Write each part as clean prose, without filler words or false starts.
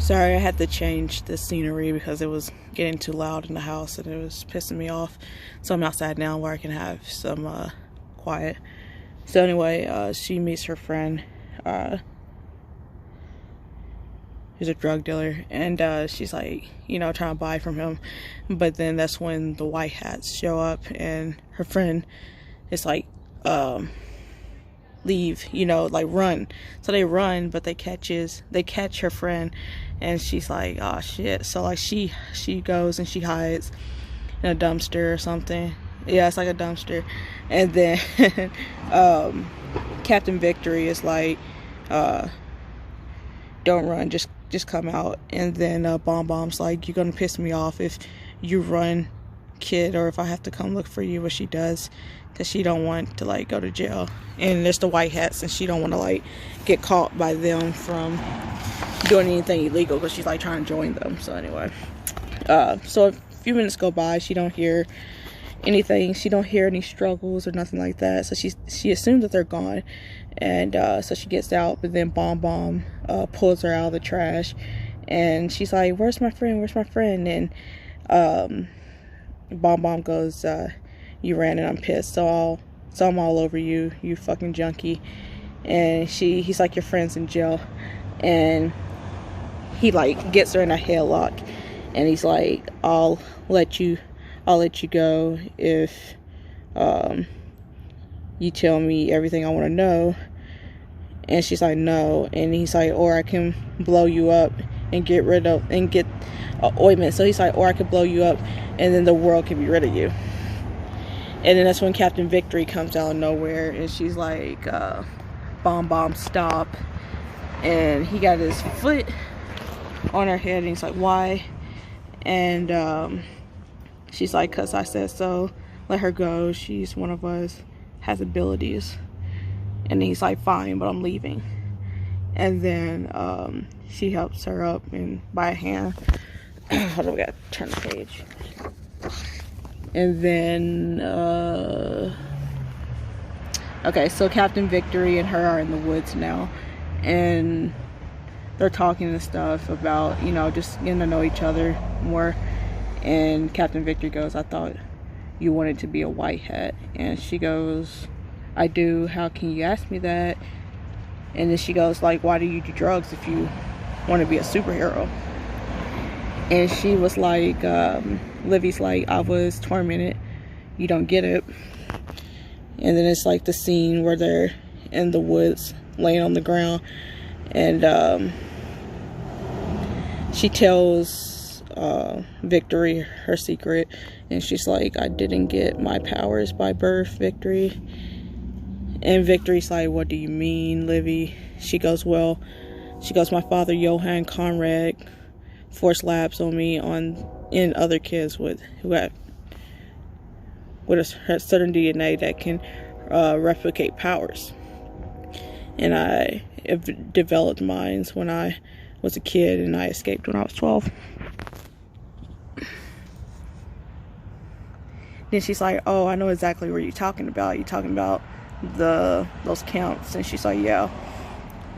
Sorry, I had to change the scenery because it was getting too loud in the house and it was pissing me off. So I'm outside now where I can have some quiet. So anyway, she meets her friend, who's a drug dealer, and she's like, you know, trying to buy from him. But then that's when the white hats show up and her friend is like, leave, you know, like run. So they run, but they catch her friend, and she's like, oh shit. So like she goes and she hides in a dumpster or something. Yeah, it's like a dumpster. And then Captain Victory is like, don't run, just come out. And then Bomb Bomb's like, you're gonna piss me off if you run, kid, or if I have to come look for you. What she does, because she don't want to like go to jail. And there's the white hats, and she don't want to like get caught by them from doing anything illegal, because she's like trying to join them. So anyway, so a few minutes go by, she don't hear anything, she don't hear any struggles or nothing like that. So she assumes that they're gone, and so she gets out. But then Bomb Bomb pulls her out of the trash, and she's like, where's my friend? And Bomb Bomb goes, you ran and I'm pissed, so I'm all over you, you fucking junkie. And he's like, your friend's in jail. And he like gets her in a headlock, and he's like, I'll let you go if you tell me everything I want to know. And she's like, no. And he's like, or I can blow you up and get ointment. So he's like, or I could blow you up and then the world can be rid of you. And then that's when Captain Victory comes out of nowhere, and she's like, Bomb Bomb, stop. And he got his foot on her head, and he's like, why? And she's like, cause I said so, let her go, she's one of us, has abilities. And he's like, fine, but I'm leaving. And then she helps her up and by a hand. Hold on, we gotta turn the page. And then okay, so Captain Victory and her are in the woods now, and they're talking and stuff about, you know, just getting to know each other more. And Captain Victory goes, I thought you wanted to be a white hat. And she goes, I do, how can you ask me that? And then she goes like, why do you do drugs if you want to be a superhero? And she was like, Livy's like, I was tormented, you don't get it. And then it's like the scene where they're in the woods laying on the ground, and she tells Victory her secret, and she's like, I didn't get my powers by birth, Victory. And Victory's like, what do you mean, Livy? She goes, well, my father Johann Conrad forced labs on me in other kids who have a certain DNA that can replicate powers. And I have developed mine when I was a kid, and I escaped when I was 12. Then she's like, oh, I know exactly what you're talking about. You're talking about those counts. And she's like, yeah.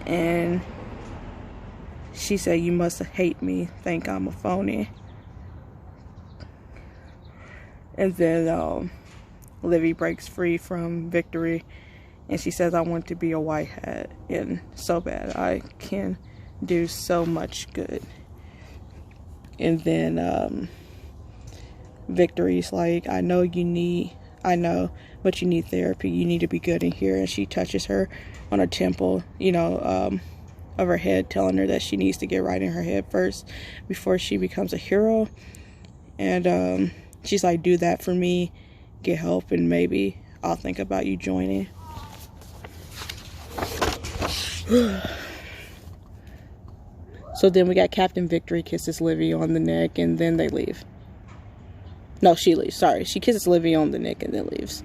And she said, you must hate me, think I'm a phony. And then Livy breaks free from Victory, and she says, I want to be a white hat, and so bad, I can do so much good. And then Victory's like, I know, but you need therapy, you need to be good in here. And she touches her on a temple, you know, of her head, telling her that she needs to get right in her head first before she becomes a hero. And she's like, do that for me, get help, and maybe I'll think about you joining. So then we got Captain Victory kisses Livy on the neck, and then they leave. No, she leaves, sorry. She kisses Livy on the neck and then leaves.